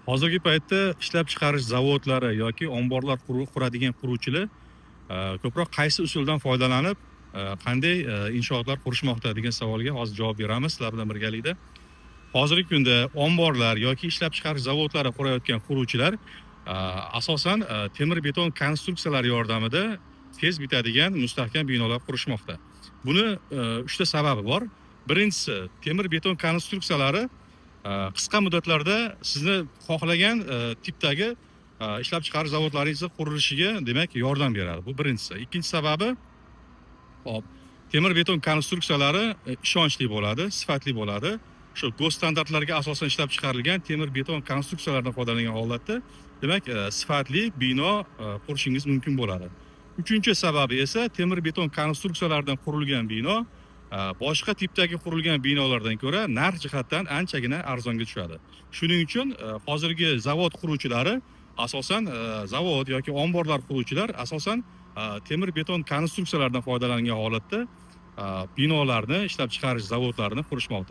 Hozirgi paytda ishlab chiqarish zavodlari yoki omborlar quradigan quruvchilar ko'proq qaysi usuldan foydalanib, qanday inshootlar qurishmoqda degan savolga hozir javob beramiz sizlar bilan birgalikda. Hozirgi kunda omborlar yoki ishlab chiqarish zavodlari qurayotgan quruvchilar asosan temir beton konstruksiyalari yordamida tez bitadigan mustahkam binolar qurishmoqda. Buni uchta sababi bor. Birinchisi, temir beton konstruksiyalari qisqa muddatlarda sizni xohlagan tipdagi ishlab chiqarish zavodlaringizni qurilishiga demak yordam beradi. Bu birinchisi. Ikkinchi sababi, hop, temir beton konstruksiyalari ishonchli bo'ladi, sifatli bo'ladi. Shu GOST standartlariga asosan ishlab chiqarilgan temir beton konstruksiyalardan foydalangan holatda demak sifatli bino qurishingiz mumkin bo'ladi. Uchinchi sababi esa temir beton konstruksiyalardan qurilgan bino boshqa tipdagi qurilgan binolardan ko'ra narx jihatdan anchagina arzonga tushadi. Shuning uchun hozirgi zavod quruvchilari asosan zavod yoki omborlar quruvchilar asosan temir beton konstruksiyalardan foydalangan holatda binolarni ishlab chiqarish zavodlarini qurishmoqda.